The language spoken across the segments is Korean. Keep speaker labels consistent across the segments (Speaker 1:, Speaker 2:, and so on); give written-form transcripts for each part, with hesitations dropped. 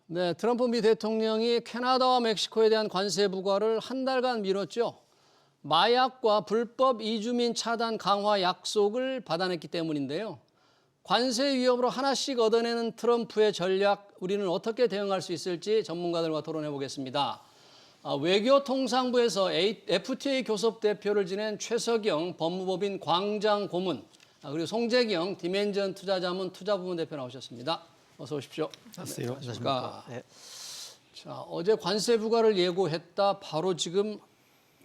Speaker 1: 네, 트럼프 미 대통령이 캐나다와 멕시코에 대한 관세 부과를 한 달간 미뤘죠. 마약과 불법 이주민 차단 강화 약속을 받아냈기 때문인데요. 관세 위협으로 하나씩 얻어내는 트럼프의 전략, 우리는 어떻게 대응할 수 있을지 전문가들과 토론해 보겠습니다. 외교통상부에서 FTA 교섭 대표를 지낸 최석영 법무법인 광장 고문, 그리고 송재경 디멘전 투자자문 투자부문 대표 나오셨습니다. 어서 오십시오.
Speaker 2: 안녕하세요.
Speaker 1: 안녕하십니까.
Speaker 2: 네.
Speaker 1: 자, 어제 관세 부과를 예고했다 바로 지금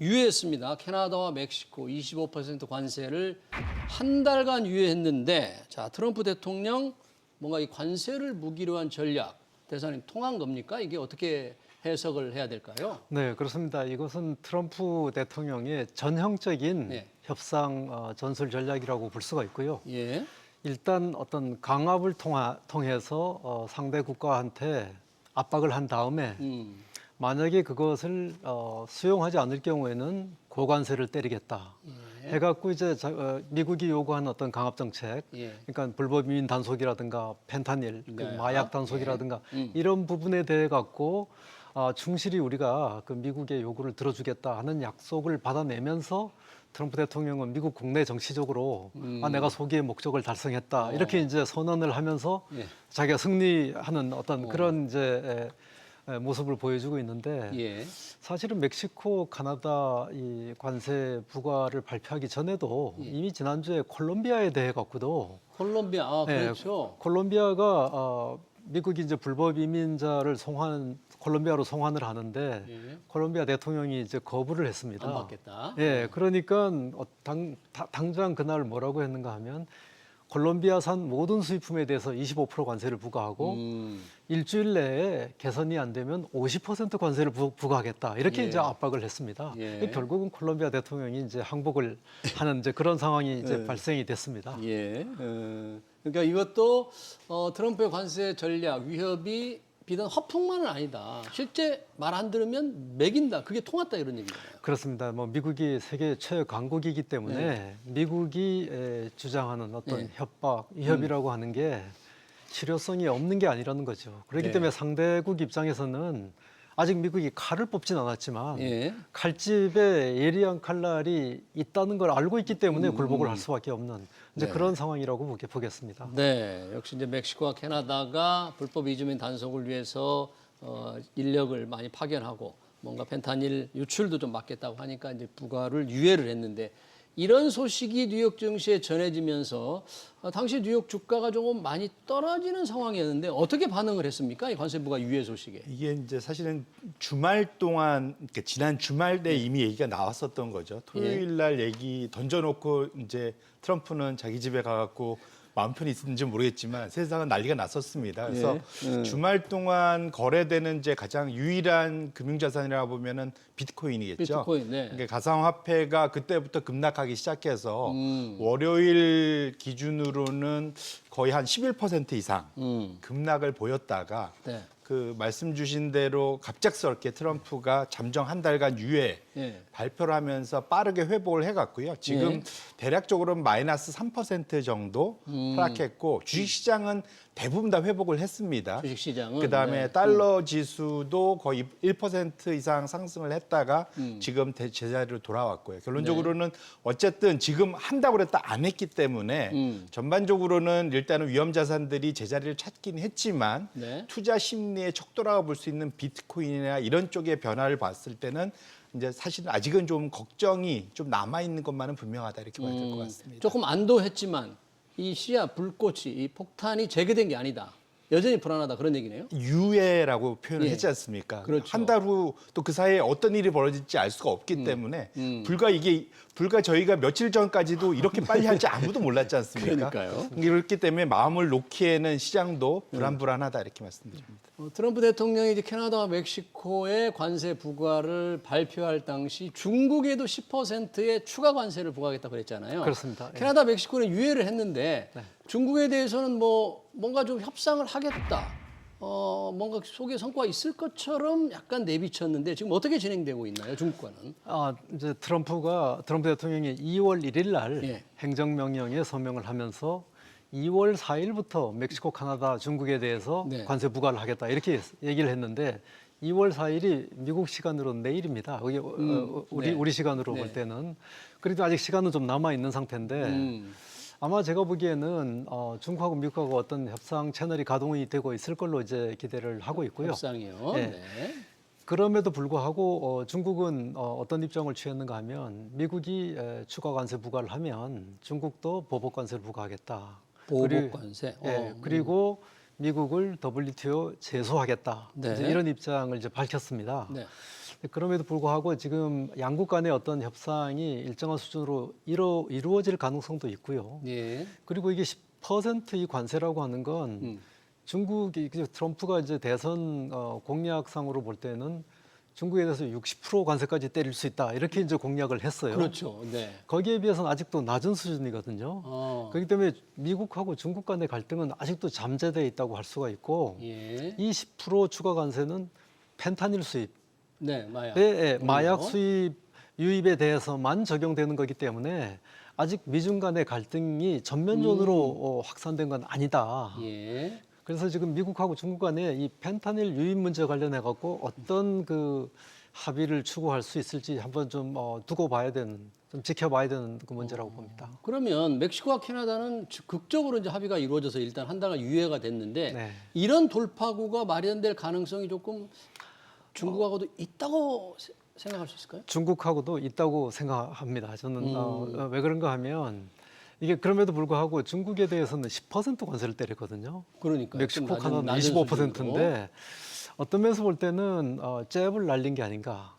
Speaker 1: 유예했습니다. 캐나다와 멕시코 25% 관세를 한 달간 유예했는데, 자, 트럼프 대통령 뭔가 이 관세를 무기로 한 전략, 대사님 통한 겁니까? 이게 어떻게 해석을 해야 될까요?
Speaker 2: 네, 그렇습니다. 이것은 트럼프 대통령의 전형적인
Speaker 1: 네.
Speaker 2: 협상 전술 전략이라고 볼 수가 있고요.
Speaker 1: 예.
Speaker 2: 일단 어떤 강압을 통해서 상대 국가한테 압박을 한 다음에 만약에 그것을 수용하지 않을 경우에는 고관세를 때리겠다. 해갖고 이제 미국이 요구한 어떤 강압 정책,
Speaker 1: 예.
Speaker 2: 그러니까 불법 유인 단속이라든가 펜타닐, 그
Speaker 1: 네.
Speaker 2: 마약 단속이라든가
Speaker 1: 예.
Speaker 2: 이런 부분에 대해 갖고 충실히 우리가 그 미국의 요구를 들어주겠다 하는 약속을 받아내면서 트럼프 대통령은 미국 국내 정치적으로 내가 소기의 목적을 달성했다 이렇게 이제 선언을 하면서
Speaker 1: 예.
Speaker 2: 자기가 승리하는 어떤 그런 이제 모습을 보여주고 있는데
Speaker 1: 예.
Speaker 2: 사실은 멕시코, 카나다 이 관세 부과를 발표하기 전에도 이미 지난주에 콜롬비아에 대해 갖고도
Speaker 1: 콜롬비아, 그렇죠.
Speaker 2: 콜롬비아가 미국이 이제 불법 이민자를 콜롬비아로 송환을 하는데
Speaker 1: 예.
Speaker 2: 콜롬비아 대통령이 이제 거부를 했습니다.
Speaker 1: 안 받겠다.
Speaker 2: 예, 그러니까 당장 그날 뭐라고 했는가 하면 콜롬비아산 모든 수입품에 대해서 25% 관세를 부과하고 일주일 내에 개선이 안 되면 50% 관세를 부과하겠다 이렇게
Speaker 1: 예.
Speaker 2: 이제 압박을 했습니다.
Speaker 1: 예.
Speaker 2: 결국은 콜롬비아 대통령이 이제 항복을 하는 이제 그런 상황이 이제
Speaker 1: 네.
Speaker 2: 발생이 됐습니다.
Speaker 1: 예. 그러니까 이것도 트럼프의 관세 전략 위협이 비단 허풍만은 아니다. 실제 말 안 들으면 매긴다. 그게 통했다 이런 얘기잖아요.
Speaker 2: 그렇습니다. 뭐 미국이 세계 최고 강국이기 때문에
Speaker 1: 네.
Speaker 2: 미국이 주장하는 어떤
Speaker 1: 네.
Speaker 2: 협박, 위협이라고 하는 게 실효성이 없는 게 아니라는 거죠. 그렇기
Speaker 1: 네.
Speaker 2: 때문에 상대국 입장에서는 아직 미국이 칼을 뽑진 않았지만
Speaker 1: 예.
Speaker 2: 칼집에 예리한 칼날이 있다는 걸 알고 있기 때문에 굴복을 할 수밖에 없는 이제
Speaker 1: 네.
Speaker 2: 그런 상황이라고 보겠습니다.
Speaker 1: 네. 역시 이제 멕시코와 캐나다가 불법 이주민 단속을 위해서 인력을 많이 파견하고 뭔가 펜타닐 유출도 좀 막겠다고 하니까 이제 부과를 유예를 했는데, 이런 소식이 뉴욕 증시에 전해지면서 당시 뉴욕 주가가 조금 많이 떨어지는 상황이었는데 어떻게 반응을 했습니까? 이 관세 부과 유예 소식에.
Speaker 3: 이게 이제 사실은 주말 동안, 그러니까 지난 주말 때 이미 얘기가 나왔었던 거죠. 토요일 날 얘기 던져놓고 이제 트럼프는 자기 집에 가갖고 마음 편히 있었는지 모르겠지만 세상은 난리가 났었습니다. 그래서 주말 동안 거래되는 이제 가장 유일한 금융자산이라고 보면은 비트코인이겠죠.
Speaker 1: 비트코인, 네.
Speaker 3: 그러니까 가상화폐가 그때부터 급락하기 시작해서 월요일 기준으로는 거의 한 11% 이상 급락을 보였다가
Speaker 1: 네.
Speaker 3: 그 말씀 주신 대로 갑작스럽게 트럼프가 잠정 한 달간 유예
Speaker 1: 예.
Speaker 3: 발표를 하면서 빠르게 회복을 해갔고요. 지금
Speaker 1: 예.
Speaker 3: 대략적으로는 마이너스 3% 정도 하락했고 주식시장은 대부분 다 회복을 했습니다.
Speaker 1: 주식시장은.
Speaker 3: 그다음에
Speaker 1: 네.
Speaker 3: 달러 지수도 거의 1% 이상 상승을 했다가 지금 제자리로 돌아왔고요. 결론적으로는 어쨌든 지금 한다고 그랬다 안 했기 때문에 전반적으로는 일단은 위험자산들이 제자리를 찾긴 했지만
Speaker 1: 네.
Speaker 3: 투자 심리의 척도라고 볼 수 있는 비트코인이나 이런 쪽의 변화를 봤을 때는 이제 사실 아직은 좀 걱정이 좀 남아 있는 것만은 분명하다 이렇게 봐야 될 것 같습니다.
Speaker 1: 조금 안도했지만 이 씨앗 불꽃이 이 폭탄이 재개된 게 아니다. 여전히 불안하다 그런 얘기네요.
Speaker 3: 유예라고 표현을
Speaker 1: 예.
Speaker 3: 했지 않습니까?
Speaker 1: 그렇죠.
Speaker 3: 한 달 후 또 그 사이에 어떤 일이 벌어질지 알 수가 없기 때문에 불과 저희가 며칠 전까지도 이렇게 빨리 할지 아무도 몰랐지 않습니까?
Speaker 1: 그러니까요.
Speaker 3: 그렇기 때문에 마음을 놓기에는 시장도 불안불안하다 이렇게 말씀드립니다.
Speaker 1: 트럼프 대통령이 이제 캐나다와 멕시코의 관세 부과를 발표할 당시 중국에도 10%의 추가 관세를 부과하겠다고 그랬잖아요.
Speaker 2: 그렇습니다. 예.
Speaker 1: 캐나다, 멕시코는 유예를 했는데 중국에 대해서는 뭔가 좀 협상을 하겠다. 뭔가 속에 성과가 있을 것처럼 약간 내비쳤는데 지금 어떻게 진행되고 있나요, 중국과는?
Speaker 2: 이제 트럼프 대통령이 2월 1일 날
Speaker 1: 예.
Speaker 2: 행정명령에 서명을 하면서 2월 4일부터 멕시코, 카나다, 중국에 대해서
Speaker 1: 네.
Speaker 2: 관세 부과를 하겠다 이렇게 얘기를 했는데 2월 4일이 미국 시간으로 내일입니다. 여기
Speaker 1: 네.
Speaker 2: 우리 시간으로
Speaker 1: 네.
Speaker 2: 볼 때는 그래도 아직 시간은 좀 남아 있는 상태인데 아마 제가 보기에는 중국하고 미국하고 어떤 협상 채널이 가동이 되고 있을 걸로 이제 기대를 하고 있고요.
Speaker 1: 협상이요.
Speaker 2: 네.
Speaker 1: 네.
Speaker 2: 그럼에도 불구하고 중국은 어떤 입장을 취했는가 하면 미국이 추가 관세 부과를 하면 중국도 보복 관세를 부과하겠다.
Speaker 1: 보복 관세.
Speaker 2: 그리고 미국을 WTO 제소하겠다.
Speaker 1: 네.
Speaker 2: 이제 이런 입장을 이제 밝혔습니다.
Speaker 1: 네.
Speaker 2: 그럼에도 불구하고 지금 양국 간의 어떤 협상이 일정한 수준으로 이루어질 가능성도 있고요.
Speaker 1: 예.
Speaker 2: 그리고 이게 10%의 관세라고 하는 건 중국이 트럼프가 이제 대선 공약상으로 볼 때는 중국에 대해서 60% 관세까지 때릴 수 있다 이렇게 이제 공약을 했어요.
Speaker 1: 그렇죠. 네.
Speaker 2: 거기에 비해서는 아직도 낮은 수준이거든요. 그렇기 때문에 미국하고 중국 간의 갈등은 아직도 잠재되어 있다고 할 수가 있고
Speaker 1: 예.
Speaker 2: 이 10% 추가 관세는 펜타닐 수입,
Speaker 1: 네, 마약.
Speaker 2: 마약 수입 유입에 대해서만 적용되는 거기 때문에 아직 미중 간의 갈등이 전면적으로 확산된 건 아니다.
Speaker 1: 예.
Speaker 2: 그래서 지금 미국하고 중국 간에 이 펜타닐 유입 문제 관련해 갖고 어떤 그 합의를 추구할 수 있을지 한번 좀 두고 봐야 되는, 좀 지켜봐야 되는 그 문제라고 봅니다.
Speaker 1: 그러면 멕시코와 캐나다는 극적으로 이제 합의가 이루어져서 일단 한 달간 유예가 됐는데
Speaker 2: 네.
Speaker 1: 이런 돌파구가 마련될 가능성이 조금 중국하고도 있다고 생각할 수 있을까요?
Speaker 2: 중국하고도 있다고 생각합니다. 저는 왜 그런가 하면 이게 그럼에도 불구하고 중국에 대해서는 10% 관세를 때렸거든요.
Speaker 1: 그러니까
Speaker 2: 멕시코, 카나다는 25%인데 어떤 면에서 볼 때는 잽을 날린 게 아닌가.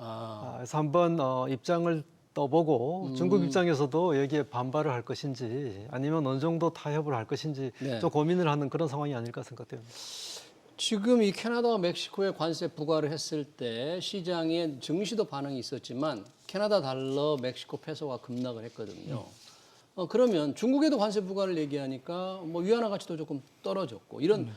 Speaker 2: 그래서 한번 입장을 떠보고 중국 입장에서도 여기에 반발을 할 것인지 아니면 어느 정도 타협을 할 것인지
Speaker 1: 네.
Speaker 2: 좀 고민을 하는 그런 상황이 아닐까 생각됩니다.
Speaker 1: 지금 이 캐나다와 멕시코에 관세 부과를 했을 때 시장에 증시도 반응이 있었지만 캐나다 달러, 멕시코 페소가 급락을 했거든요. 그러면 중국에도 관세 부과를 얘기하니까 뭐 위안화 가치도 조금 떨어졌고 이런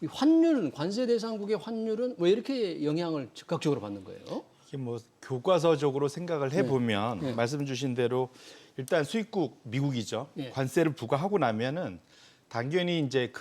Speaker 1: 이 환율은 관세 대상국의 환율은 왜 이렇게 영향을 즉각적으로 받는 거예요?
Speaker 3: 이게 뭐 교과서적으로 생각을 해보면
Speaker 1: 네.
Speaker 3: 말씀 주신 대로 일단 수입국 미국이죠.
Speaker 1: 네.
Speaker 3: 관세를 부과하고 나면은 당연히 이제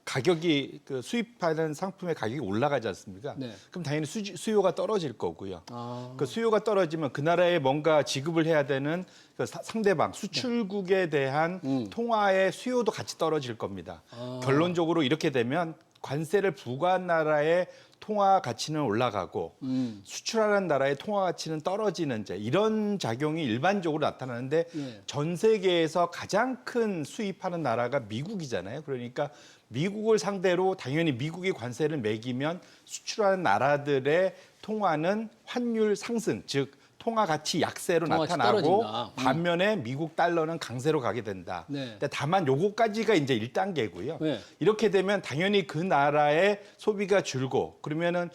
Speaker 3: 가격이 그 수입하는 상품의 가격이 올라가지 않습니까?
Speaker 1: 네.
Speaker 3: 그럼 당연히 수요가 떨어질 거고요.
Speaker 1: 아,
Speaker 3: 그 수요가 떨어지면 그 나라에 뭔가 지급을 해야 되는 그 상대방 수출국에 대한 통화의 수요도 같이 떨어질 겁니다. 결론적으로 이렇게 되면 관세를 부과한 나라의 통화 가치는 올라가고 수출하는 나라의 통화 가치는 떨어지는 이런 작용이 일반적으로 나타나는데
Speaker 1: 예.
Speaker 3: 전 세계에서 가장 큰 수입하는 나라가 미국이잖아요. 그러니까 미국을 상대로 당연히 미국이 관세를 매기면 수출하는 나라들의 통화는 환율 상승, 즉 통화 가치 약세로
Speaker 1: 통화 가치
Speaker 3: 나타나고
Speaker 1: 떨어진다.
Speaker 3: 반면에 미국 달러는 강세로 가게 된다.
Speaker 1: 네.
Speaker 3: 근데 다만 요거까지가 이제 1단계고요.
Speaker 1: 네.
Speaker 3: 이렇게 되면 당연히 그 나라의 소비가 줄고 그러면은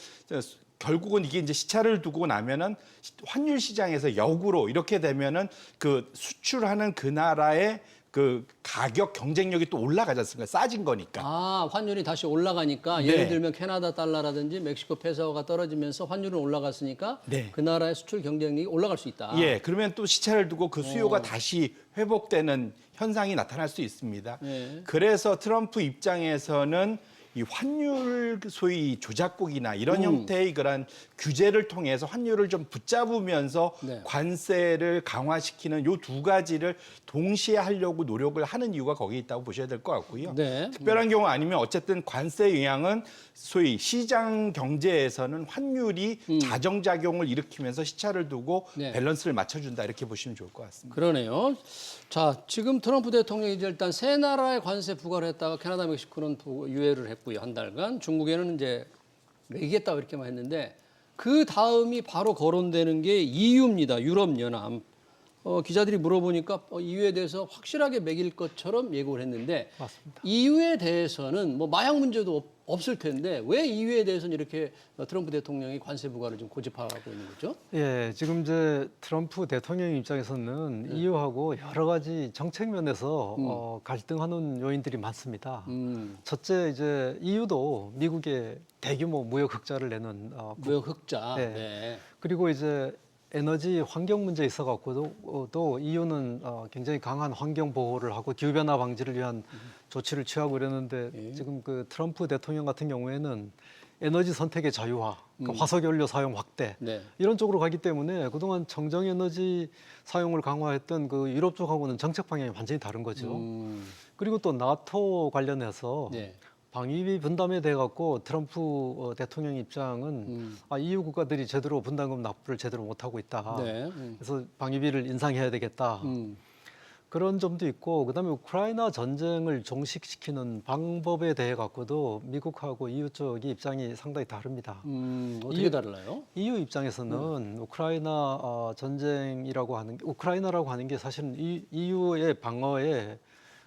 Speaker 3: 결국은 이게 이제 시차를 두고 나면은 환율 시장에서 역으로 이렇게 되면은 그 수출하는 그 나라의 그 가격 경쟁력이 또 올라가지 않습니까? 싸진 거니까.
Speaker 1: 아, 환율이 다시 올라가니까
Speaker 3: 네.
Speaker 1: 예를 들면 캐나다 달러라든지 멕시코 페소가 떨어지면서 환율은 올라갔으니까
Speaker 3: 네.
Speaker 1: 그 나라의 수출 경쟁력이 올라갈 수 있다.
Speaker 3: 예, 그러면 또 시차를 두고 그 수요가 다시 회복되는 현상이 나타날 수 있습니다.
Speaker 1: 네.
Speaker 3: 그래서 트럼프 입장에서는 이 환율 소위 조작국이나 이런 형태의 그런 규제를 통해서 환율을 좀 붙잡으면서
Speaker 1: 네.
Speaker 3: 관세를 강화시키는 요 두 가지를 동시에 하려고 노력을 하는 이유가 거기에 있다고 보셔야 될 것 같고요.
Speaker 1: 네.
Speaker 3: 특별한 경우 아니면 어쨌든 관세 영향은 소위 시장 경제에서는 환율이 자정작용을 일으키면서 시차를 두고
Speaker 1: 네.
Speaker 3: 밸런스를 맞춰준다 이렇게 보시면 좋을 것 같습니다.
Speaker 1: 그러네요. 자, 지금 트럼프 대통령이 이제 일단 세 나라의 관세 부과를 했다가 캐나다, 멕시코는 유예를 했고요. 한 달간. 중국에는 이제 매기겠다 이렇게만 했는데 그 다음이 바로 거론되는 게 EU입니다. 유럽연합. 기자들이 물어보니까 EU에 대해서 확실하게 매길 것처럼 예고를 했는데
Speaker 2: 맞습니다.
Speaker 1: EU에 대해서는 뭐 마약 문제도 없을 텐데 왜 EU에 대해서는 이렇게 트럼프 대통령이 관세 부과를 좀 고집하고 있는 거죠?
Speaker 2: 예, 지금 이제 트럼프 대통령 입장에서는 EU하고 여러 가지 정책 면에서 갈등하는 요인들이 많습니다. 첫째, 이제 EU도 미국에 대규모 무역 흑자를 내는
Speaker 1: 무역 흑자.
Speaker 2: 네.
Speaker 1: 네.
Speaker 2: 그리고 이제 에너지 환경 문제에 있어 갖고도 또 EU는 굉장히 강한 환경 보호를 하고 기후 변화 방지를 위한 조치를 취하고 이러는데 지금 그 트럼프 대통령 같은 경우에는 에너지 선택의 자유화, 그러니까 화석 연료 사용 확대
Speaker 1: 네.
Speaker 2: 이런 쪽으로 가기 때문에 그동안 청정 에너지 사용을 강화했던 그 유럽 쪽하고는 정책 방향이 완전히 다른 거죠. 그리고 또 나토 관련해서
Speaker 1: 네.
Speaker 2: 방위비 분담에 대해 갖고 트럼프 대통령 입장은 EU 국가들이 제대로 분담금 납부를 제대로 못 하고 있다.
Speaker 1: 네.
Speaker 2: 그래서 방위비를 인상해야 되겠다. 그런 점도 있고 그다음에 우크라이나 전쟁을 종식시키는 방법에 대해 갖고도 미국하고 EU 쪽이 입장이 상당히 다릅니다.
Speaker 1: 어떻게 달라요?
Speaker 2: EU 입장에서는 우크라이나 전쟁이라고 하는 우크라이나라고 하는 게 사실은 EU의 방어에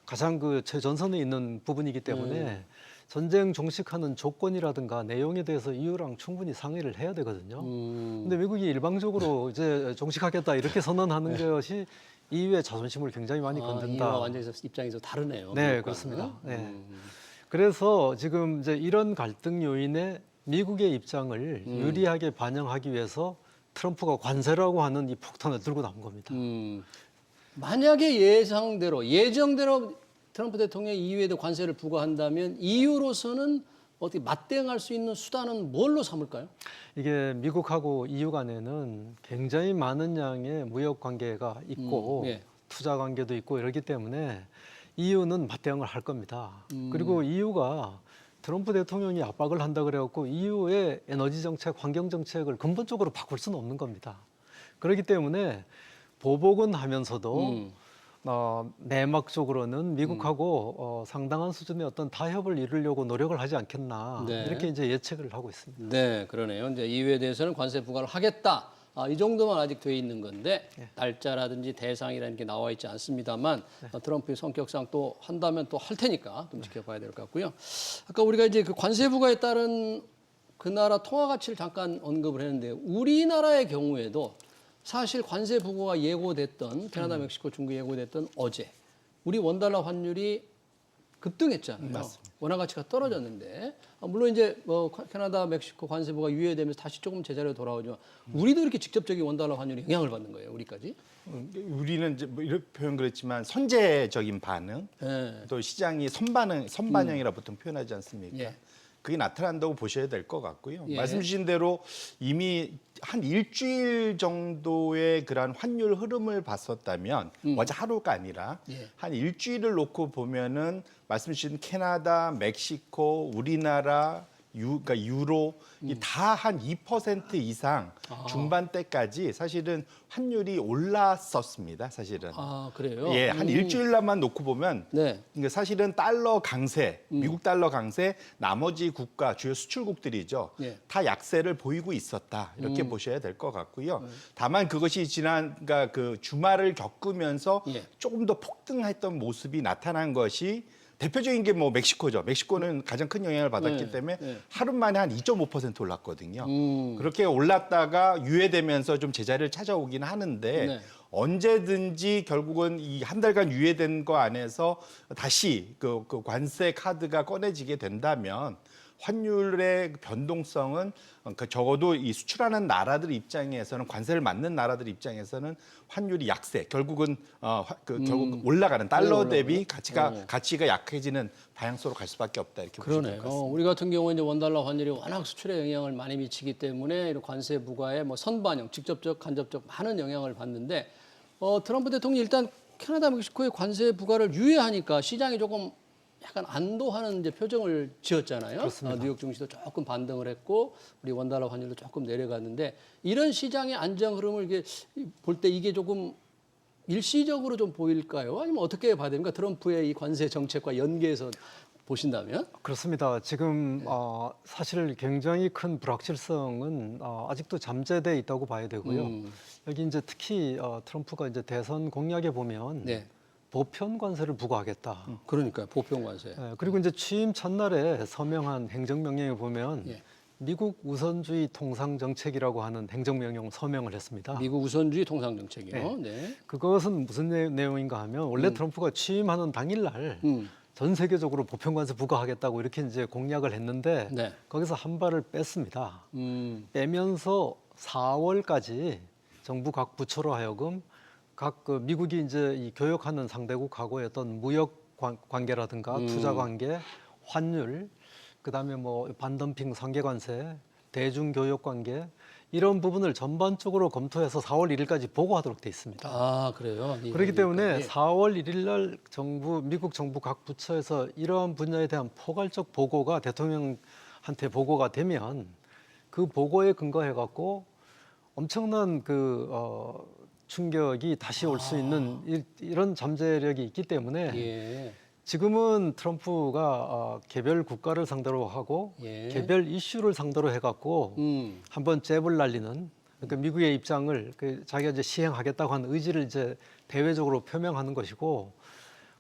Speaker 2: 가장 그 최전선에 있는 부분이기 때문에 전쟁 종식하는 조건이라든가 내용에 대해서 EU랑 충분히 상의를 해야 되거든요. 근데 미국이 일방적으로 이제 종식하겠다 이렇게 선언하는 것이 EU의 자존심을 굉장히 많이 건든다.
Speaker 1: 이와 완전히 입장에서 다르네요.
Speaker 2: 네,
Speaker 1: 미국과는.
Speaker 2: 그렇습니다. 네. 그래서 지금 이제 이런 갈등 요인에 미국의 입장을 유리하게 반영하기 위해서 트럼프가 관세라고 하는 이 폭탄을 들고 나온 겁니다.
Speaker 1: 만약에 예정대로 트럼프 대통령이 EU에도 관세를 부과한다면 EU로서는 어떻게 맞대응할 수 있는 수단은 뭘로 삼을까요?
Speaker 2: 이게 미국하고 EU 간에는 굉장히 많은 양의 무역 관계가 있고
Speaker 1: 예.
Speaker 2: 투자 관계도 있고 이러기 때문에 EU는 맞대응을 할 겁니다. 그리고 EU가 트럼프 대통령이 압박을 한다 그래갖고 EU의 에너지 정책, 환경 정책을 근본적으로 바꿀 수는 없는 겁니다. 그렇기 때문에 보복은 하면서도 내막적으로는 미국하고 상당한 수준의 어떤 타협을 이루려고 노력을 하지 않겠나
Speaker 1: 네.
Speaker 2: 이렇게 이제 예측을 하고 있습니다.
Speaker 1: 네, 그러네요. 이제 EU에 대해서는 관세 부과를 하겠다. 이 정도만 아직 돼 있는 건데 날짜라든지 대상이라는 게 나와 있지 않습니다만 트럼프의 성격상 또 한다면 또 할 테니까 좀 지켜봐야 될 것 같고요. 아까 우리가 이제 그 관세 부과에 따른 그 나라 통화 가치를 잠깐 언급을 했는데 우리나라의 경우에도 사실 관세 부과가 예고됐던 캐나다, 멕시코, 중국 예고됐던 어제 우리 원달러 환율이 급등했잖아요.
Speaker 3: 맞습니다.
Speaker 1: 원화 가치가 떨어졌는데 물론 이제 뭐 캐나다, 멕시코 관세 부과가 유예되면서 다시 조금 제자리로 돌아오지만 우리도 이렇게 직접적인 원달러 환율이 영향을 받는 거예요. 우리까지.
Speaker 3: 우리는 이제 뭐 이렇게 표현 그랬지만 선제적인 반응,
Speaker 1: 네.
Speaker 3: 또 시장이 선반영이라 보통 표현하지 않습니까?
Speaker 1: 예.
Speaker 3: 그게 나타난다고 보셔야 될 것 같고요.
Speaker 1: 예.
Speaker 3: 말씀 주신 대로 이미 한 일주일 정도의 그런 환율 흐름을 봤었다면 어제 하루가 아니라
Speaker 1: 예.
Speaker 3: 한 일주일을 놓고 보면은 말씀 주신 캐나다, 멕시코, 우리나라, 그러니까 유로 이 다 한 2% 이상 중반대까지 사실은 환율이 올랐었습니다. 사실은.
Speaker 1: 아, 그래요?
Speaker 3: 예, 한 일주일만 놓고 보면
Speaker 1: 네.
Speaker 3: 그러니까 사실은 달러 강세, 미국 달러 강세, 나머지 국가 주요 수출국들이죠.
Speaker 1: 예.
Speaker 3: 다 약세를 보이고 있었다 이렇게 보셔야 될 것 같고요. 다만 그것이 지난 그러니까 그 주말을 겪으면서
Speaker 1: 예.
Speaker 3: 조금 더 폭등했던 모습이 나타난 것이 대표적인 게 뭐 멕시코죠. 멕시코는 가장 큰 영향을 받았기
Speaker 1: 네,
Speaker 3: 때문에
Speaker 1: 네.
Speaker 3: 하루 만에 한 2.5% 올랐거든요. 그렇게 올랐다가 유예되면서 좀 제자리를 찾아오긴 하는데
Speaker 1: 네.
Speaker 3: 언제든지 결국은 이 한 달간 유예된 거 안에서 다시 그 관세 카드가 꺼내지게 된다면 환율의 변동성은 그 적어도 이 수출하는 나라들 입장에서는 관세를 맞는 나라들 입장에서는 환율이 약세 결국은 결국 올라가는 달러 대비 가치가 약해지는 방향으로 갈 수밖에 없다 이렇게 보시면 될
Speaker 1: 그러네요.
Speaker 3: 것 같습니다.
Speaker 1: 우리 같은 경우는 이제 원달러 환율이 워낙 수출에 영향을 많이 미치기 때문에 이런 관세 부과에 뭐 선반영, 직접적, 간접적 많은 영향을 받는데 트럼프 대통령이 일단 캐나다, 멕시코의 관세 부과를 유예하니까 시장이 조금 약간 안도하는 이제 표정을 지었잖아요.
Speaker 2: 그렇습니다.
Speaker 1: 뉴욕 증시도 조금 반등을 했고 우리 원달러 환율도 조금 내려갔는데 이런 시장의 안정 흐름을 이게 볼 때 이게 조금 일시적으로 좀 보일까요? 아니면 어떻게 봐야 됩니까? 트럼프의 이 관세 정책과 연계해서 보신다면?
Speaker 2: 그렇습니다. 지금 사실 굉장히 큰 불확실성은 아직도 잠재돼 있다고 봐야 되고요. 여기 이제 특히 트럼프가 이제 대선 공약에 보면
Speaker 1: 네.
Speaker 2: 보편 관세를 부과하겠다.
Speaker 1: 그러니까요. 보편 관세.
Speaker 2: 그리고 이제 취임 첫날에 서명한 행정명령에 보면
Speaker 1: 예.
Speaker 2: 미국 우선주의 통상 정책이라고 하는 행정명령을 서명을 했습니다.
Speaker 1: 미국 우선주의 통상 정책이요. 네.
Speaker 2: 그것은 무슨 내용인가 하면 원래 트럼프가 취임하는 당일날 전 세계적으로 보편 관세 부과하겠다고 이렇게 이제 공약을 했는데
Speaker 1: 네.
Speaker 2: 거기서 한 발을 뺐습니다. 빼면서 4월까지 정부 각 부처로 하여금 각 그 미국이 이제 이 교역하는 상대국하고의 어떤 무역 관계라든가 투자 관계, 환율, 그다음에 뭐 반덤핑 상계 관세, 대중 교역 관계 이런 부분을 전반적으로 검토해서 4월 1일까지 보고하도록 돼 있습니다.
Speaker 1: 아, 그래요?
Speaker 2: 그렇기 때문에
Speaker 1: 예.
Speaker 2: 4월 1일 날 미국 정부 각 부처에서 이러한 분야에 대한 포괄적 보고가 대통령한테 보고가 되면 그 보고에 근거해 갖고 엄청난 충격이 다시 올 수 있는 이런 잠재력이 있기 때문에
Speaker 1: 예.
Speaker 2: 지금은 트럼프가 개별 국가를 상대로 하고
Speaker 1: 예.
Speaker 2: 개별 이슈를 상대로 해갖고 한번 잽을 날리는 그러니까 미국의 입장을 자기가 이제 시행하겠다고 하는 의지를 이제 대외적으로 표명하는 것이고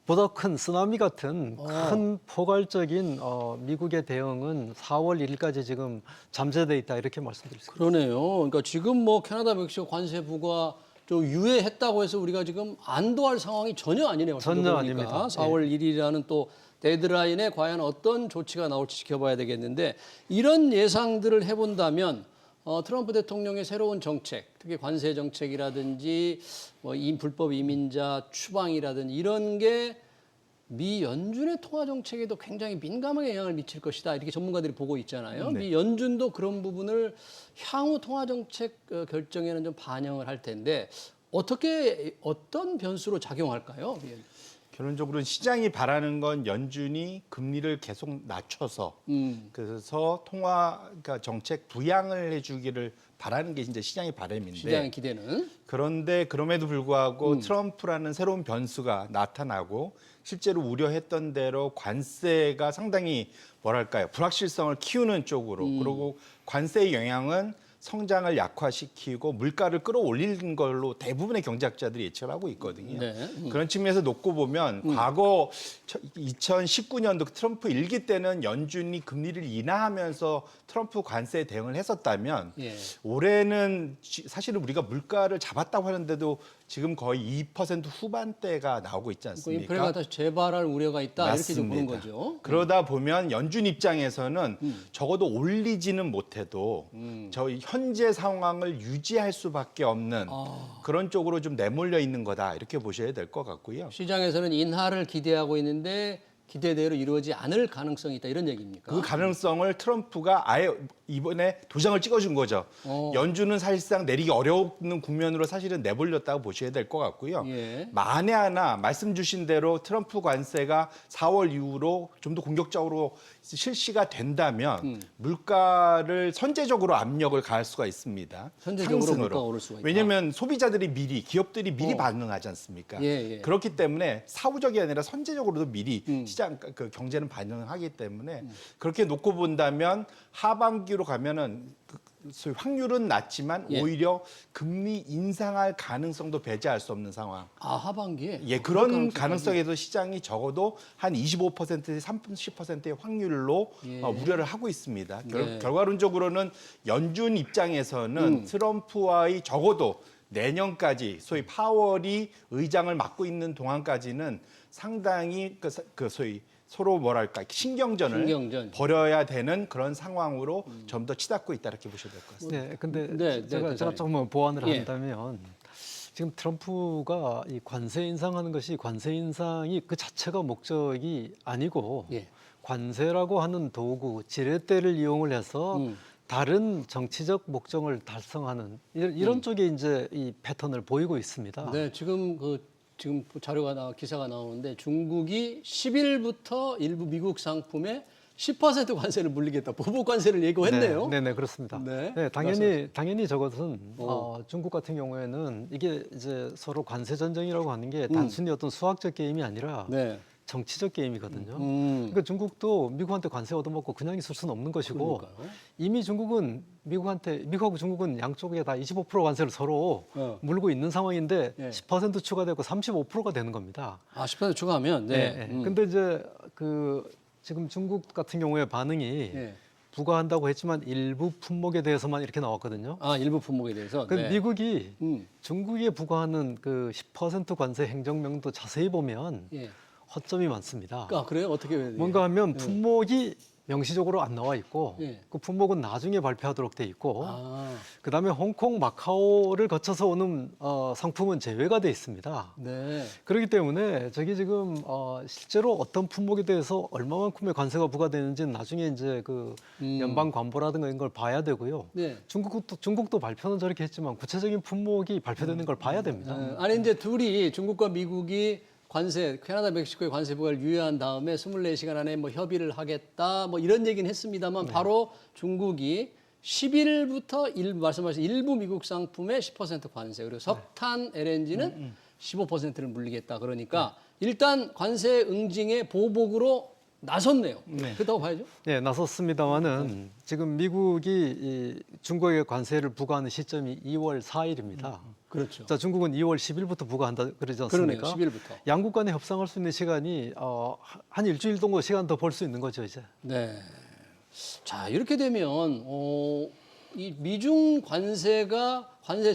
Speaker 2: 보다 큰 쓰나미 같은 큰 포괄적인 미국의 대응은 4월 1일까지 지금 잠재돼 있다 이렇게 말씀드릴 수 있습니다.
Speaker 1: 그러네요. 그러니까 지금 뭐 캐나다, 멕시코 관세 부과 좀 유예했다고 해서 우리가 지금 안도할 상황이 전혀 아니네요.
Speaker 2: 전혀 아닙니다.
Speaker 1: 4월 1일이라는 또 데드라인에 과연 어떤 조치가 나올지 지켜봐야 되겠는데 이런 예상들을 해본다면 트럼프 대통령의 새로운 정책, 특히 관세 정책이라든지 뭐 불법 이민자 추방이라든지 이런 게 미 연준의 통화 정책에도 굉장히 민감하게 영향을 미칠 것이다. 이렇게 전문가들이 보고 있잖아요.
Speaker 3: 네.
Speaker 1: 미 연준도 그런 부분을 향후 통화 정책 결정에는 좀 반영을 할 텐데 어떤 변수로 작용할까요?
Speaker 3: 결론적으로는 시장이 바라는 건 연준이 금리를 계속 낮춰서 그래서 그러니까 정책 부양을 해주기를 바라는 게 이제 시장의 바람인데
Speaker 1: 시장의 기대는
Speaker 3: 그런데 그럼에도 불구하고 트럼프라는 새로운 변수가 나타나고 실제로 우려했던 대로 관세가 상당히 뭐랄까요 불확실성을 키우는 쪽으로 그리고 관세의 영향은 성장을 약화시키고 물가를 끌어올리는 걸로 대부분의 경제학자들이 예측을 하고 있거든요.
Speaker 1: 네.
Speaker 3: 그런 측면에서 놓고 보면 과거 2019년도 트럼프 일기 때는 연준이 금리를 인하하면서 트럼프 관세에 대응을 했었다면
Speaker 1: 예.
Speaker 3: 올해는 사실은 우리가 물가를 잡았다고 하는데도 지금 거의 2% 후반대가 나오고 있지
Speaker 1: 그
Speaker 3: 않습니까?
Speaker 1: 인플레가 다시 재발할 우려가 있다 이렇게 좀 보는
Speaker 3: 맞습니다.
Speaker 1: 거죠.
Speaker 3: 그러다 보면 연준 입장에서는 적어도 올리지는 못해도 저희 현재 상황을 유지할 수밖에 없는 그런 쪽으로 좀 내몰려 있는 거다 이렇게 보셔야 될 것 같고요.
Speaker 1: 시장에서는 인하를 기대하고 있는데 기대대로 이루어지지 않을 가능성이 있다 이런 얘기입니까?
Speaker 3: 그 가능성을 트럼프가 아예 이번에 도장을 찍어준 거죠. 연준은 사실상 내리기 어려운 국면으로 사실은 내몰렸다고 보셔야 될 것 같고요.
Speaker 1: 예.
Speaker 3: 만에 하나 말씀 주신 대로 트럼프 관세가 4월 이후로 좀 더 공격적으로 실시가 된다면 물가를 선제적으로 압력을 가할 수가 있습니다.
Speaker 1: 선제적으로
Speaker 3: 상승으로.
Speaker 1: 물가가 오를 수가 있다.
Speaker 3: 왜냐하면 소비자들이 기업들이 미리 반응하지 않습니까?
Speaker 1: 예, 예.
Speaker 3: 그렇기 때문에 사후적이 아니라 선제적으로도 미리 시장 경제는 반응하기 때문에 그렇게 놓고 본다면 하반기로 가면은 소위 확률은 낮지만
Speaker 1: 예.
Speaker 3: 오히려 금리 인상할 가능성도 배제할 수 없는 상황.
Speaker 1: 아 하반기에
Speaker 3: 예, 그런 가능성에서 시장이 적어도 한 25%에서 30%의 확률로
Speaker 1: 예.
Speaker 3: 우려를 하고 있습니다.
Speaker 1: 네.
Speaker 3: 결과론적으로는 연준 입장에서는 트럼프와의 적어도 내년까지 소위 파월이 의장을 맡고 있는 동안까지는 상당히 그 소위 서로 뭐랄까 신경전을 벌여야 되는 그런 상황으로 좀 더 치닫고 있다 이렇게 보셔야 될 것 같습니다.
Speaker 2: 네, 근데
Speaker 1: 네,
Speaker 2: 제가
Speaker 1: 대단히.
Speaker 2: 조금 보완을
Speaker 1: 예.
Speaker 2: 한다면 지금 트럼프가 이 관세 인상하는 것이 관세 인상이 그 자체가 목적이 아니고
Speaker 1: 예.
Speaker 2: 관세라고 하는 도구 지렛대를 이용을 해서 다른 정치적 목적을 달성하는 이런 쪽에 이제 이 패턴을 보이고 있습니다.
Speaker 1: 네, 지금 자료가 기사가 나오는데 중국이 10일부터 일부 미국 상품에 10% 관세를 물리겠다. 보복 관세를 예고했네요.
Speaker 2: 네, 네, 그렇습니다.
Speaker 1: 네.
Speaker 2: 네, 당연히 저것은 중국 같은 경우에는 이게 이제 서로 관세 전쟁이라고 하는 게 단순히 어떤 수학적 게임이 아니라
Speaker 1: 네.
Speaker 2: 정치적 게임이거든요. 그러니까 중국도 미국한테 관세 얻어먹고 그냥 있을 수는 없는 것이고
Speaker 1: 그러니까요.
Speaker 2: 이미 중국은 미국하고 중국은 양쪽에 다 25% 관세를 서로 물고 있는 상황인데
Speaker 1: 예.
Speaker 2: 10% 추가되고 35%가 되는 겁니다.
Speaker 1: 아, 10% 추가하면 네.
Speaker 2: 근데 이제 지금 중국 같은 경우에 반응이
Speaker 1: 예.
Speaker 2: 부과한다고 했지만 일부 품목에 대해서만 이렇게 나왔거든요.
Speaker 1: 아, 일부 품목에 대해서.
Speaker 2: 그
Speaker 1: 네.
Speaker 2: 미국이
Speaker 1: 음.
Speaker 2: 중국에 부과하는 그 10% 관세 행정명도 자세히 보면
Speaker 1: 예.
Speaker 2: 허점이 많습니다.
Speaker 1: 아, 그래요? 어떻게 해야 돼요?
Speaker 2: 뭔가 하면 품목이 명시적으로 안 나와 있고
Speaker 1: 예.
Speaker 2: 그 품목은 나중에 발표하도록 돼 있고
Speaker 1: 아,
Speaker 2: 그다음에 홍콩, 마카오를 거쳐서 오는 상품은 제외가 돼 있습니다.
Speaker 1: 네.
Speaker 2: 그렇기 때문에 저기 지금 실제로 어떤 품목에 대해서 얼마만큼의 관세가 부과되는지는 나중에 이제 그 연방 관보라든가 이런 걸 봐야 되고요.
Speaker 1: 네.
Speaker 2: 중국도 발표는 저렇게 했지만 구체적인 품목이 발표되는 걸 봐야 됩니다.
Speaker 1: 아니 이제 둘이 중국과 미국이 관세, 캐나다, 멕시코의 관세 부과를 유예한 다음에 24시간 안에 뭐 협의를 하겠다 뭐 이런 얘기는 했습니다만 바로 중국이 10일부터 말씀하신 일부 미국 상품에 10% 관세 그리고 석탄 LNG는 15%를 물리겠다 그러니까 일단 관세 응징의 보복으로 나섰네요. 그렇다고 봐야죠.
Speaker 2: 네, 나섰습니다마는 지금 미국이 이 중국에 관세를 부과하는 시점이 2월 4일입니다.
Speaker 1: 그렇죠.
Speaker 2: 자, 중국은 2월 10일부터 부과한다 그러지
Speaker 1: 그러네요.
Speaker 2: 않습니까?
Speaker 1: 10일부터.
Speaker 2: 양국 간에 협상할 수 있는 시간이 한 일주일 정도 시간 더 벌 수 있는 거죠, 이제.
Speaker 1: 네. 자 이렇게 되면 이 미중 관세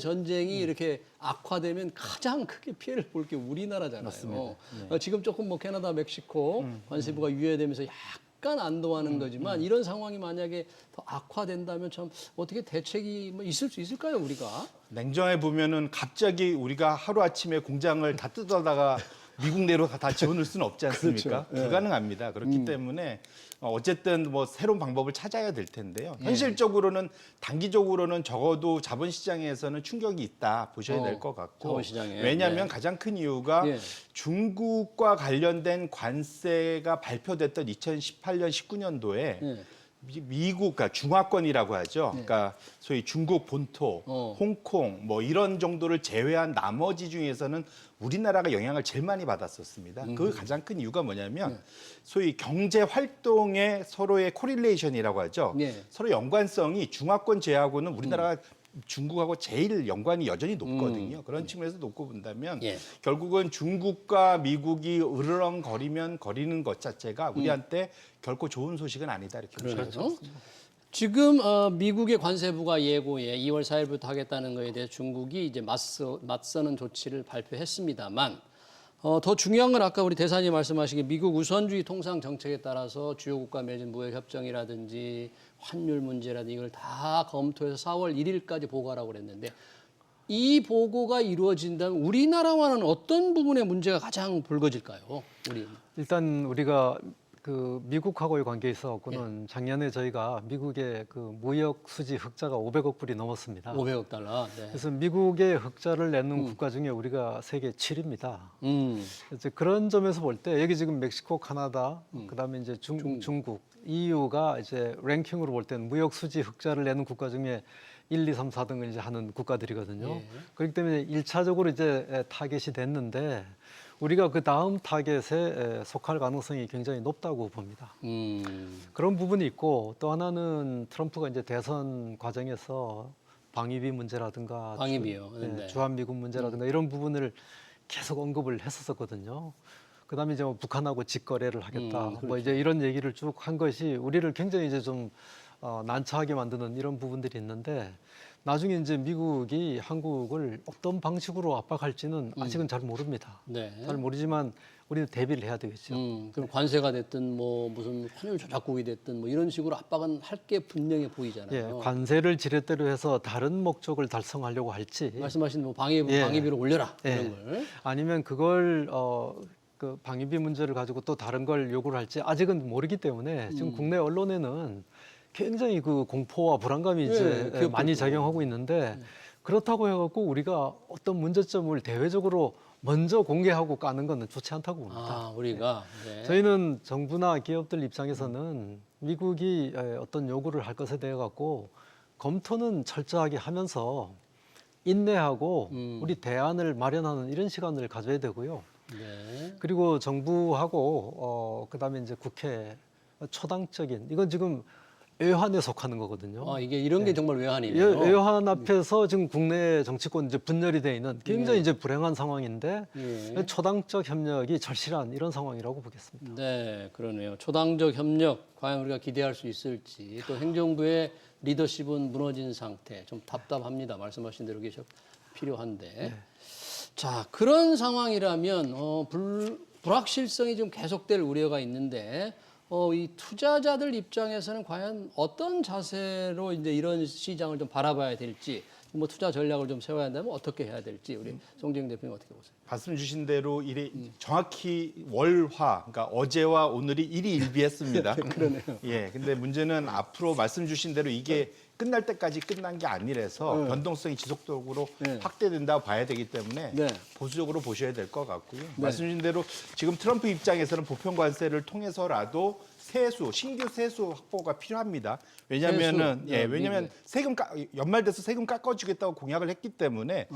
Speaker 1: 전쟁이 이렇게 악화되면 가장 크게 피해를 볼 게 우리나라잖아요.
Speaker 2: 맞습니다.
Speaker 1: 지금 조금 뭐 캐나다, 멕시코 관세부가 유예되면서 약간 안도하는 거지만 이런 상황이 만약에 더 악화된다면 참 어떻게 대책이 뭐 있을 수 있을까요, 우리가?
Speaker 3: 냉정해 보면은 갑자기 우리가 하루 아침에 공장을 다 뜯어다가 미국 내로 다 지원할 수는 없지 않습니까?
Speaker 1: 그렇죠.
Speaker 3: 불가능합니다. 그렇기 때문에 어쨌든 뭐 새로운 방법을 찾아야 될 텐데요. 현실적으로는 단기적으로는 적어도 자본시장에서는 충격이 있다 보셔야 될 것 같고
Speaker 1: 자본시장에.
Speaker 3: 왜냐하면
Speaker 1: 네.
Speaker 3: 가장 큰 이유가
Speaker 1: 예.
Speaker 3: 중국과 관련된 관세가 발표됐던 2018년, 19년도에
Speaker 1: 예.
Speaker 3: 미국, 그러니까 중화권이라고 하죠. 그러니까 소위 중국 본토, 홍콩 뭐 이런 정도를 제외한 나머지 중에서는 우리나라가 영향을 제일 많이 받았었습니다. 그 가장 큰 이유가 뭐냐면 소위 경제 활동의 서로의 코릴레이션이라고 하죠.
Speaker 1: 예.
Speaker 3: 서로 연관성이 중화권 제하고는 우리나라가 중국하고 제일 연관이 여전히 높거든요. 그런 측면에서 놓고 본다면
Speaker 1: 예.
Speaker 3: 결국은 중국과 미국이 으르렁거리면 거리는 것 자체가 우리한테 결코 좋은 소식은 아니다 이렇게 보시면
Speaker 1: 그렇죠. 지금 미국의 관세부가 예고에 2월 4일부터 하겠다는 것에 대해 중국이 이제 맞서는 조치를 발표했습니다만 더 중요한 건 아까 우리 대사님 말씀하신 게 미국 우선주의 통상 정책에 따라서 주요 국가 맺은 무역 협정이라든지 환율 문제라든지 이걸 다 검토해서 4월 1일까지 보고하라고 그랬는데 이 보고가 이루어진다면 우리나라와는 어떤 부분의 문제가 가장 불거질까요? 우리.
Speaker 2: 일단 우리가 그 미국하고의 관계에 있어서는 작년에 저희가 미국의 그 무역 수지 흑자가 500억 불이 넘었습니다.
Speaker 1: 500억 달러. 네.
Speaker 2: 그래서 미국의 흑자를 내는 국가 중에 우리가 세계 7위입니다. 이제 그런 점에서 볼 때 여기 지금 멕시코, 카나다, 그다음에 이제 중국, EU가 이제 랭킹으로 볼 때는 무역 수지 흑자를 내는 국가 중에 1, 2, 3, 4등을 이제 하는 국가들이거든요.
Speaker 1: 예.
Speaker 2: 그렇기 때문에 1차적으로 이제 타겟이 됐는데 우리가 그 다음 타겟에 속할 가능성이 굉장히 높다고 봅니다. 그런 부분이 있고 또 하나는 트럼프가 이제 대선 과정에서 방위비 문제라든가
Speaker 1: 방위비요. 네.
Speaker 2: 주한미군 문제라든가 이런 부분을 계속 언급을 했었거든요. 그다음에 이제 뭐 북한하고 직거래를 하겠다.
Speaker 1: 그렇죠.
Speaker 2: 뭐 이제 이런 얘기를 쭉 한 것이 우리를 굉장히 이제 좀 난처하게 만드는 이런 부분들이 있는데 나중에 이제 미국이 한국을 어떤 방식으로 압박할지는 아직은 잘 모릅니다.
Speaker 1: 네.
Speaker 2: 잘 모르지만 우리는 대비를 해야 되겠죠.
Speaker 1: 그럼 관세가 됐든 뭐 무슨 환율 조작국이 됐든 뭐 이런 식으로 압박은 할 게 분명해 보이잖아요.
Speaker 2: 예, 관세를 지렛대로 해서 다른 목적을 달성하려고 할지
Speaker 1: 말씀하신 뭐
Speaker 2: 예.
Speaker 1: 방위비를 올려라
Speaker 2: 예.
Speaker 1: 이런 걸.
Speaker 2: 아니면 그걸 그 방위비 문제를 가지고 또 다른 걸 요구를 할지 아직은 모르기 때문에 지금 국내 언론에는 굉장히 그 공포와 불안감이 이제
Speaker 1: 기업들도.
Speaker 2: 많이 작용하고 있는데 그렇다고 해갖고 우리가 어떤 문제점을 대외적으로 먼저 공개하고 까는 것은 좋지 않다고 봅니다.
Speaker 1: 아, 우리가. 네.
Speaker 2: 저희는 정부나 기업들 입장에서는 미국이 어떤 요구를 할 것에 대해 갖고 검토는 철저하게 하면서 인내하고 우리 대안을 마련하는 이런 시간을 가져야 되고요.
Speaker 1: 네.
Speaker 2: 그리고 정부하고 그다음에 이제 국회 초당적인 이건 지금 외환에 속하는 거거든요.
Speaker 1: 아, 이게 이런 게 정말 외환이네요.
Speaker 2: 외환 앞에서 지금 국내 정치권 이제 분열이 돼 있는 굉장히 이제 불행한 상황인데
Speaker 1: 예.
Speaker 2: 초당적 협력이 절실한 이런 상황이라고 보겠습니다.
Speaker 1: 네, 그러네요. 초당적 협력 과연 우리가 기대할 수 있을지 또 행정부의 리더십은 무너진 상태 좀 답답합니다. 말씀하신 대로 계속 필요한데 자 그런 상황이라면 불확실성이 좀 계속될 우려가 있는데 이 투자자들 입장에서는 과연 어떤 자세로 이제 이런 시장을 좀 바라봐야 될지, 뭐 투자 전략을 좀 세워야 한다면 어떻게 해야 될지 우리 송재경 대표님 어떻게 보세요?
Speaker 3: 말씀 주신 대로 정확히 월화, 그러니까 어제와 오늘이 일희일비했습니다.
Speaker 1: 그러네요.
Speaker 3: 예, 근데 문제는 앞으로 말씀 주신 대로 이게 끝날 때까지 끝난 게 아니라서 변동성이 지속적으로
Speaker 1: 네.
Speaker 3: 확대된다고 봐야 되기 때문에
Speaker 1: 네.
Speaker 3: 보수적으로 보셔야 될 것 같고요. 말씀 주신 대로 지금 트럼프 입장에서는 보편 관세를 통해서라도 신규 세수 확보가 필요합니다. 왜냐면은
Speaker 1: 세수.
Speaker 3: 예,
Speaker 1: 네,
Speaker 3: 왜냐면 연말 돼서 세금 깎아주겠다고 공약을 했기 때문에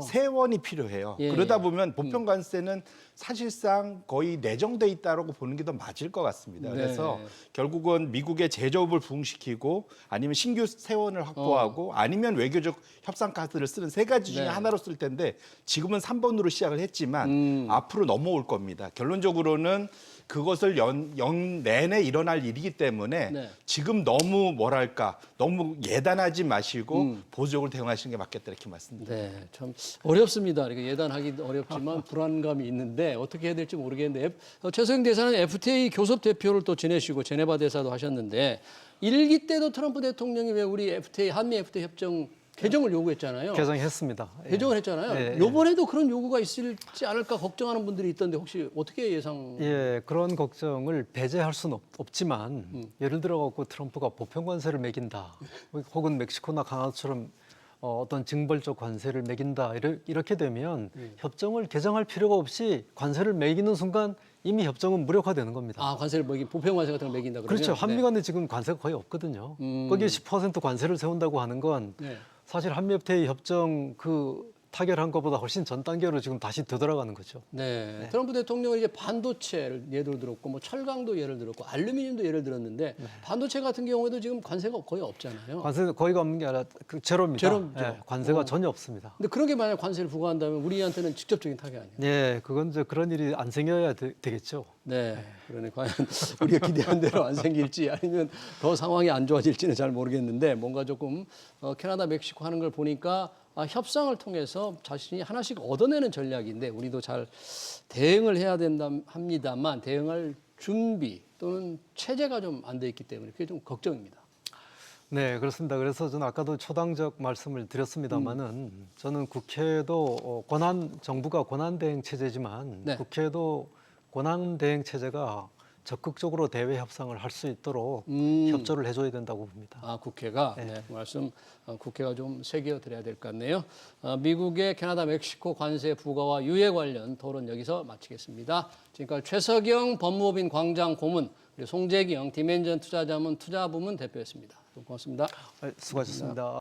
Speaker 3: 세원이 필요해요.
Speaker 1: 예,
Speaker 3: 그러다
Speaker 1: 예.
Speaker 3: 보면 보편 관세는 사실상 거의 내정돼 있다라고 보는 게 더 맞을 것 같습니다.
Speaker 1: 네.
Speaker 3: 그래서 결국은 미국의 제조업을 부흥시키고 아니면 신규 세원을 확보하고 아니면 외교적 협상 카드를 쓰는 세 가지 중에
Speaker 1: 네.
Speaker 3: 하나로 쓸 텐데 지금은 3번으로 시작을 했지만 앞으로 넘어올 겁니다. 결론적으로는 그것을 연 내내 일어날 일이기 때문에
Speaker 1: 네.
Speaker 3: 지금 너무 너무 예단하지 마시고 보수적으로 대응하시는 게 맞겠다 이렇게 말씀드립니다.
Speaker 1: 네, 참 어렵습니다. 이렇게 예단하기도 어렵지만 불안감이 있는데 어떻게 해야 될지 모르겠는데 최소영 대사는 FTA 교섭 대표를 또 지내시고 제네바 대사도 하셨는데 1기 때도 트럼프 대통령이 왜 우리 FTA 한미 FTA 협정 개정을 요구했잖아요.
Speaker 2: 개정했습니다. 예.
Speaker 1: 개정을 했잖아요.
Speaker 2: 예, 예.
Speaker 1: 이번에도 그런 요구가 있을지 않을까 걱정하는 분들이 있던데 혹시 어떻게 예상?
Speaker 2: 예, 그런 걱정을 배제할 수는 없지만 예를 들어 갖고 트럼프가 보편 관세를 매긴다, 혹은 멕시코나 가나다처럼 어떤 징벌적 관세를 매긴다 이렇게 되면 협정을 개정할 필요가 없이 관세를 매기는 순간 이미 협정은 무력화되는 겁니다.
Speaker 1: 아, 관세를 매긴 보편 관세 같은 걸 매긴다 그러면?
Speaker 2: 그렇죠. 한미 간에 지금 관세가 거의 없거든요. 거기에 10% 관세를 세운다고 하는 건
Speaker 1: 네.
Speaker 2: 사실 한미 FTA 협정 타결한 것보다 훨씬 전 단계로 지금 다시 되돌아가는 거죠.
Speaker 1: 네. 트럼프 대통령은 이제 반도체를 예를 들었고, 뭐 철강도 예를 들었고, 알루미늄도 예를 들었는데 반도체 같은 경우에도 지금 관세가 거의 없잖아요.
Speaker 2: 관세 거의가 없는 게 아니라 제로입니다.
Speaker 1: 제로죠.
Speaker 2: 예, 관세가 전혀 없습니다.
Speaker 1: 근데 그런 게 만약 관세를 부과한다면 우리한테는 직접적인 타격 아니에요?
Speaker 2: 예, 그건 이제 그런 일이 안 생겨야 되겠죠.
Speaker 1: 네. 그러니 과연 우리가 기대한 대로 안 생길지 아니면 더 상황이 안 좋아질지는 잘 모르겠는데 뭔가 조금 캐나다, 멕시코 하는 걸 보니까 협상을 통해서 자신이 하나씩 얻어내는 전략인데 우리도 잘 대응을 해야 된다 합니다만 대응할 준비 또는 체제가 좀 안 돼 있기 때문에 그게 좀 걱정입니다.
Speaker 2: 네, 그렇습니다. 그래서 저는 아까도 초당적 말씀을 드렸습니다만은 저는 국회도 정부가 권한 대행 체제지만
Speaker 1: 네.
Speaker 2: 국회도 권한 대행 체제가 적극적으로 대외 협상을 할 수 있도록 협조를 해줘야 된다고 봅니다.
Speaker 1: 아, 국회가 네, 그 말씀 국회가 좀 새겨 드려야 될 것 같네요. 미국의 캐나다, 멕시코 관세 부과와 유예 관련 토론 여기서 마치겠습니다. 지금까지 최석영 법무법인 광장 고문, 그리고 송재경 디멘전 투자자문 투자부문 대표였습니다. 고맙습니다.
Speaker 2: 수고하셨습니다.